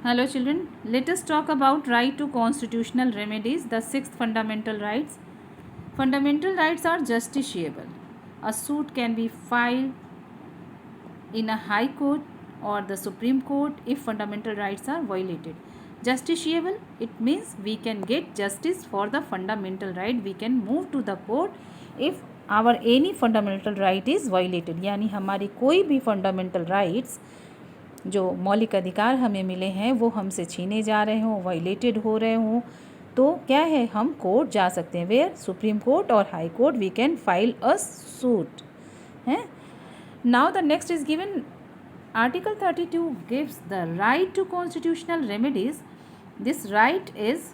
Hello children, let us talk about right to constitutional remedies, the sixth fundamental rights. Fundamental rights are justiciable. A suit can be filed in a high court or the Supreme Court if fundamental rights are violated. Justiciable, it means we can get justice for the fundamental right. We can move to the court if our any fundamental right is violated. यानी हमारी कोई भी fundamental rights जो मौलिक अधिकार हमें मिले हैं वो हमसे छीने जा रहे हों, वायलेटेड हो रहे हों, तो क्या है, हम कोर्ट जा सकते हैं. वेयर सुप्रीम कोर्ट और high court we can file a suit है. Now the next is given article 32 gives the right to constitutional remedies. This right is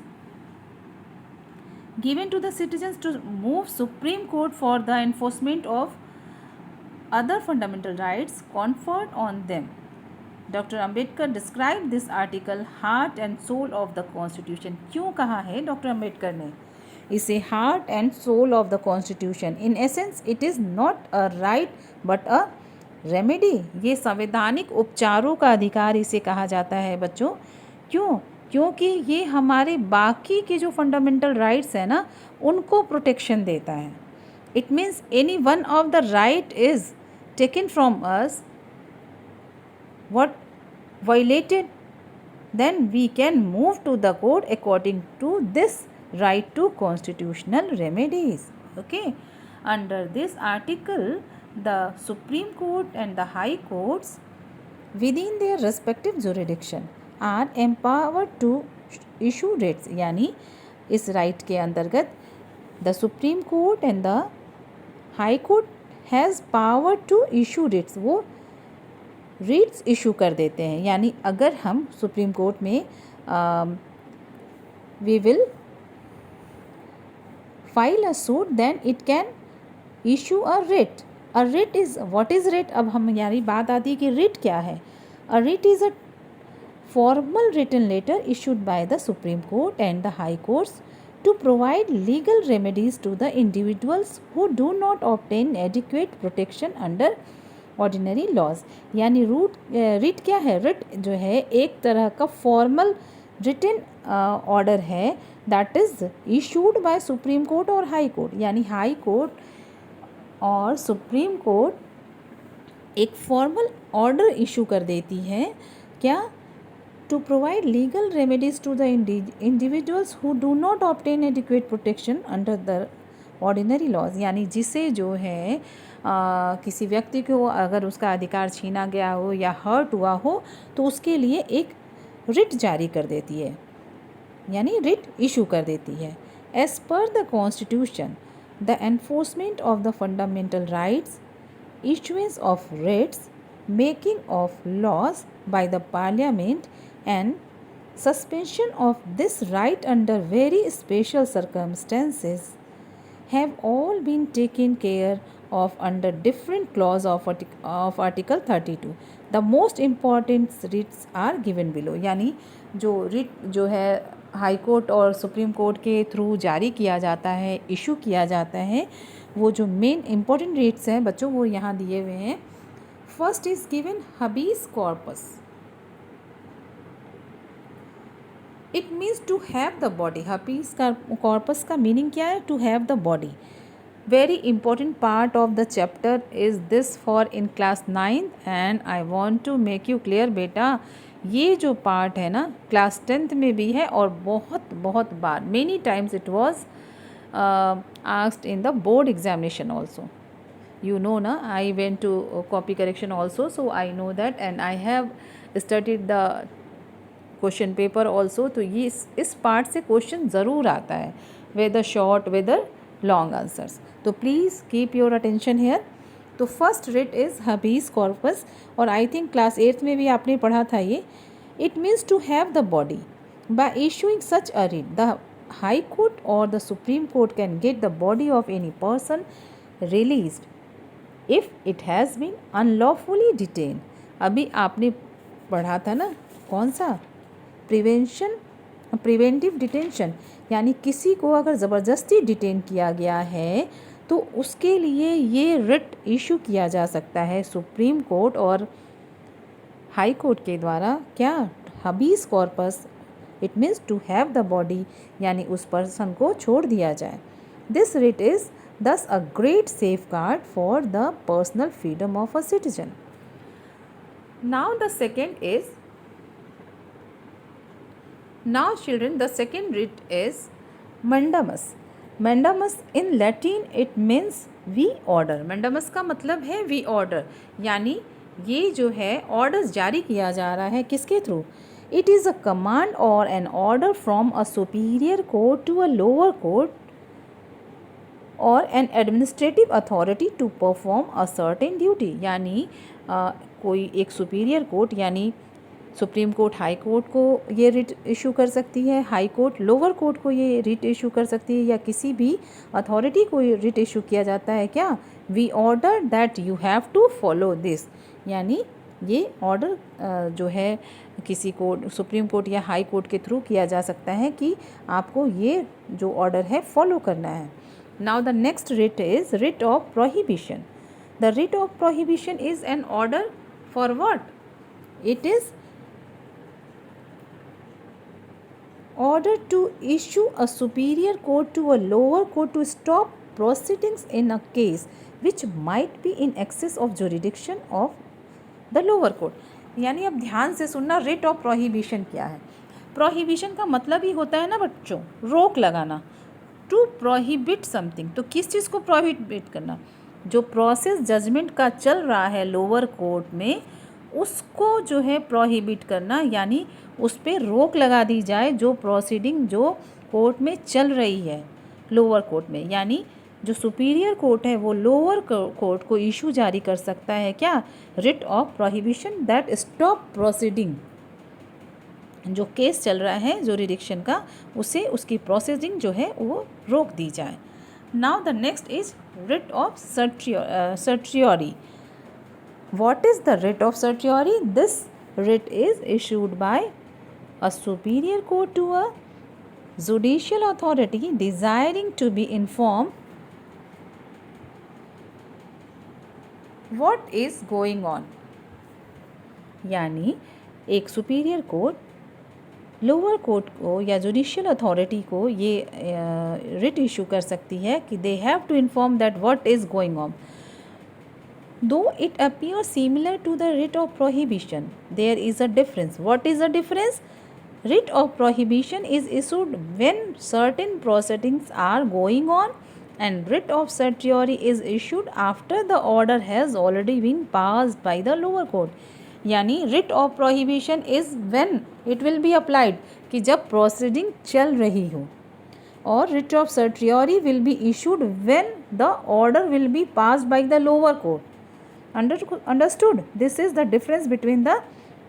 given to the citizens to move Supreme Court for the enforcement of other fundamental rights conferred on them. Doctor Ambedkar describe this article heart and soul of the constitution. क्यों कहा है doctor Ambedkar ने इसे heart and soul of the constitution? In essence it is not a right but a remedy. ये संवैधानिक उपचारों का अधिकार इसे कहा जाता है बच्चों. क्यों? क्योंकि ये हमारे बाकी के जो फंडामेंटल राइट्स हैं ना उनको प्रोटेक्शन देता है. It means any one of the right is taken from us what violated, then we can move to the court according to this right to constitutional remedies. Okay, under this article the Supreme Court and the High Courts within their respective jurisdiction are empowered to issue writs. यानी इस right के अंतर्गत the Supreme Court and the High Court has power to issue writs. वो रीट्स issue कर देते हैं. यानी अगर हम सुप्रीम कोर्ट में we will file a suit then it can issue a writ. A writ is what is writ? अब हम यानी बात आती है कि रिट क्या है. A writ is a formal written letter issued by the supreme court and the high courts to provide legal remedies to the individuals who do not obtain adequate protection under ordinary laws. यानी writ क्या है? Writ जो है एक तरह का formal written order है that is issued by supreme court और हाई कोर्ट. यानी हाई कोर्ट और सुप्रीम कोर्ट एक फॉर्मल ऑर्डर इशू कर देती है. क्या? To provide legal remedies to the individuals who do not obtain adequate protection under the ordinary laws. यानी जिसे जो है किसी व्यक्ति को अगर उसका अधिकार छीना गया हो या हर्ट हुआ हो तो उसके लिए एक रिट जारी कर देती है, यानी रिट इशू कर देती है. As per the constitution the enforcement of the fundamental rights, issuance of writs, making of laws by the parliament and suspension of this right under very special circumstances have all been taken care of under different clause of Article 32. The most important writs are given below. यानी जो writ जो है high court और supreme court के through जारी किया जाता है, इशू किया जाता है, वो जो मेन इम्पॉर्टेंट रिट्स हैं बच्चों वो यहाँ दिए हुए हैं. First is given habeas corpus. It means to have the body. Habeas का कॉर्पस का मीनिंग क्या है? To have the body. Very important part of the chapter is this for in class 9th and I want to make you clear बेटा, ये जो part है ना class 10th में भी है और बहुत बार many times it was asked in the board examination also. You know na, I went to copy correction also, so I know that and I have studied the question paper also. तो ये इस part से question ज़रूर आता है, whether short whether long answers. तो please keep your attention here. तो first writ is habeas corpus और आई थिंक क्लास 8th में भी आपने पढ़ा था ये. It means to have the body. By issuing such a writ the high court और the supreme court can get the body of any person released if it has been unlawfully detain. अभी आपने पढ़ा था ना कौन सा? Preventive detention. यानी किसी को अगर ज़बरदस्ती डिटेन किया गया है तो उसके लिए ये रिट इशू किया जा सकता है सुप्रीम कोर्ट और हाई कोर्ट के द्वारा. क्या? Habeas corpus, it means to have the body, यानी उस पर्सन को छोड़ दिया जाए। This writ is thus a great safeguard for the personal freedom of a citizen. Now children, the second writ is mandamus. Mandamus in Latin it means we order. Mandamus का मतलब है we order, यानी ये जो है orders जारी किया जा रहा है किसके through? It is a command or an order from a superior court to a lower court और an administrative authority to perform a certain duty, यानी कोई एक सुपीरियर कोर्ट यानी सुप्रीम कोर्ट हाई कोर्ट को ये रिट इशू कर सकती है, हाई कोर्ट लोअर कोर्ट को ये रिट इशू कर सकती है, या किसी भी अथॉरिटी को ये रिट इशू किया जाता है क्या? We order that you have to follow this, यानी ये ऑर्डर जो है किसी कोर्ट सुप्रीम कोर्ट या हाई कोर्ट के थ्रू किया जा सकता है कि आपको ये जो ऑर्डर है फॉलो करना है। Now the next writ is writ of prohibition. The writ of prohibition is an order for what? It is order to issue a superior court to a lower court to stop proceedings in a case which might be in excess of jurisdiction of the lower court. यानी अब ध्यान से सुनना, writ of prohibition क्या है? prohibition का मतलब ही होता है ना बच्चों, रोक लगाना, टू प्रोहिबिट समथिंग। तो किस चीज़ को प्रोहिबिट करना? जो प्रोसेस जजमेंट का चल रहा है लोअर कोर्ट में उसको जो है प्रोहिबिट करना, यानी उस पर रोक लगा दी जाए जो प्रोसीडिंग जो कोर्ट में चल रही है लोअर कोर्ट में, यानी जो सुपीरियर कोर्ट है वो लोअर कोर्ट को इशू जारी कर सकता है क्या? Writ of prohibition that stop proceeding, जो केस चल रहा है जुरिडिक्शन का उसे उसकी प्रोसेसिंग जो है वो रोक दी जाए। Now the next is writ of certiorari. What is the writ of certiorari? This writ is issued by a superior court to a judicial authority desiring to be inform what is going on, यानी एक superior court lower court को या judicial authority को ये writ issue कर सकती है कि they have to inform that what is going on. Though it appear similar to the writ of prohibition, there is a difference. What is the difference? Writ of prohibition is issued when certain proceedings are going on and writ of certiorari is issued after the order has already been passed by the lower court. यानी writ of prohibition is when it will be applied, कि जब proceeding चल रही हो, और writ of certiorari will be issued when the order will be passed by the lower court. Understood? This is the difference between the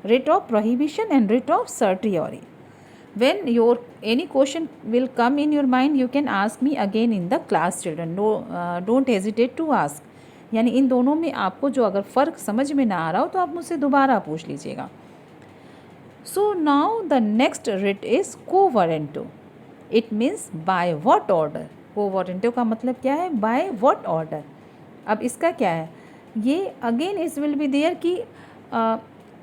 writ of prohibition and writ of certiorari. when any question will come in your mind, you can ask me again in the class children. Don't hesitate to ask. यानी इन दोनों में आपको जो अगर फ़र्क समझ में ना आ रहा हो तो आप मुझसे दोबारा पूछ लीजिएगा। So now the next writ is quo warranto. It means by what order. Quo warranto का मतलब क्या है? By what order. अब इसका क्या है? ये again is will be there कि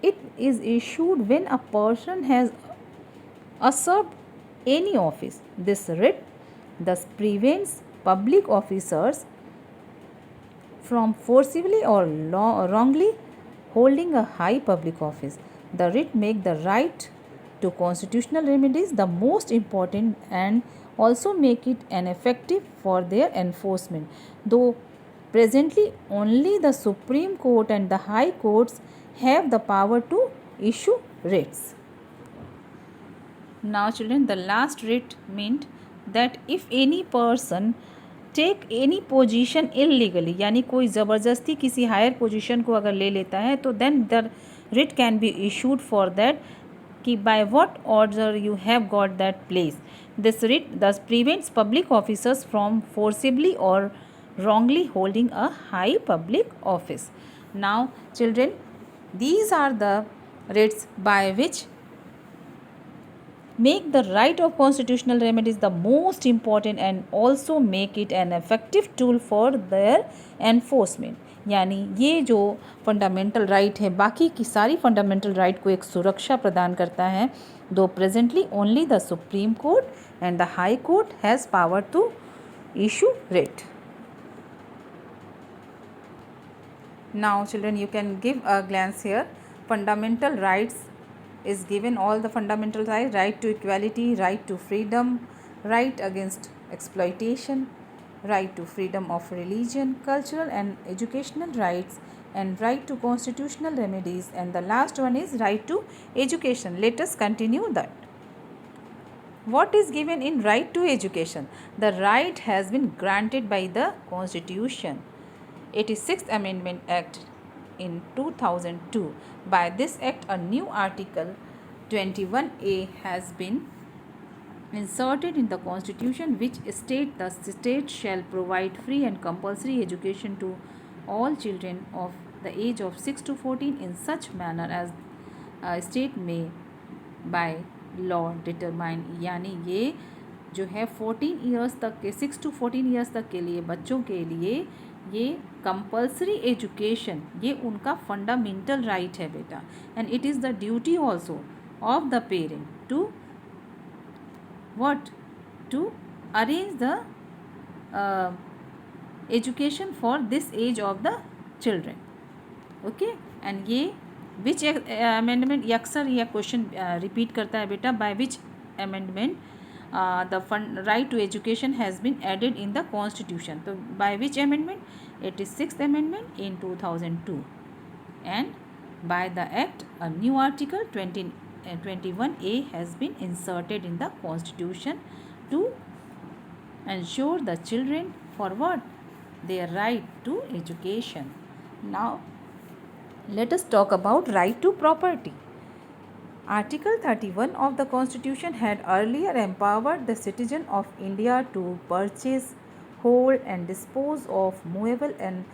it is issued when a person has usurped any office. This writ thus prevents public officers from forcibly or wrongly holding a high public office. The writ make the right to constitutional remedies the most important and also make it an effective for their enforcement. Though presently only the Supreme Court and the High Courts have the power to issue writs. Now children, the last writ meant that if any person take any position illegally, यानी कोई ज़बरदस्ती किसी higher position को अगर ले लेता है तो then the writ can be issued for that कि by what order you have got that place. This writ thus prevents public officers from forcibly or wrongly holding a high public office. Now children, these are the writs by which make the right of constitutional remedies the most important and also make it an effective tool for their enforcement. यानी ये जो fundamental right है बाकी की सारी fundamental right को एक सुरक्षा प्रदान करता है. दो presently only the supreme court and the high court has power to issue writ. Now children, you can give a glance here. Fundamental rights is given all the fundamental rights: right to equality, right to freedom, right against exploitation, right to freedom of religion, cultural and educational rights, and right to constitutional remedies, and the last one is right to education. Let us continue that. What is given in right to education? The right has been granted by the Constitution. 86th Amendment Act in 2002. By this act, a new article 21A has been inserted in the Constitution, which states the state shall provide free and compulsory education to all children of the age of 6 to 14 in such manner as a state may by law determine. यानी ये जो है 14 years तक के 6 to 14 years तक के लिए बच्चों के लिए ये कंपल्सरी एजुकेशन ये उनका फंडामेंटल राइट है बेटा. And it is the duty also of the parent to what to arrange the education for this age of the children. Okay, and ये which amendment ये अक्सर यह क्वेश्चन रिपीट करता है बेटा. by which amendment the right to education has been added in the constitution. तो by which amendment? 86th amendment in 2002. and by the act a new article 21A has been inserted in the constitution to ensure the children for what? Their right to education. Now let us talk about right to property. Article 31 of the Constitution had earlier empowered the citizen of India to purchase, hold and dispose of movable and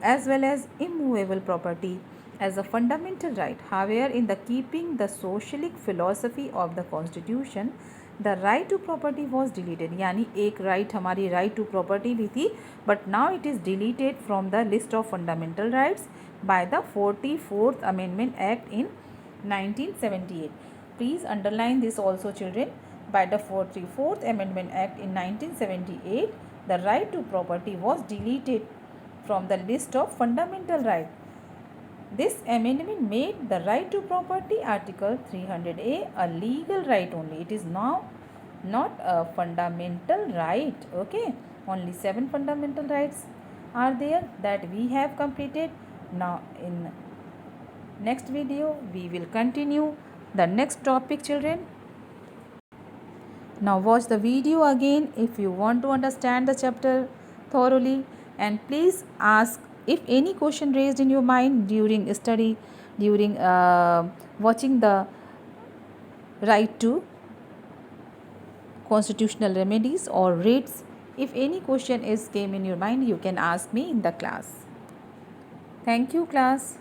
as well as immovable property as a fundamental right. However, in the keeping the socialistic philosophy of the Constitution, the right to property was deleted. यानी एक right हमारी right to property भी थी, but now it is deleted from the list of fundamental rights by the 44th Amendment Act in 1978. Please underline this also, children. By the 44th Amendment Act in 1978, the right to property was deleted from the list of fundamental rights. This amendment made the right to property, Article 300A, a legal right only. It is now not a fundamental right. Okay, only 7 fundamental rights are there that we have completed. Now in next video we will continue the next topic, children. Now watch the video again if you want to understand the chapter thoroughly, and please ask if any question raised in your mind during study, during watching the right to constitutional remedies or writs. If any question came in your mind, you can ask me in the class. Thank you, class.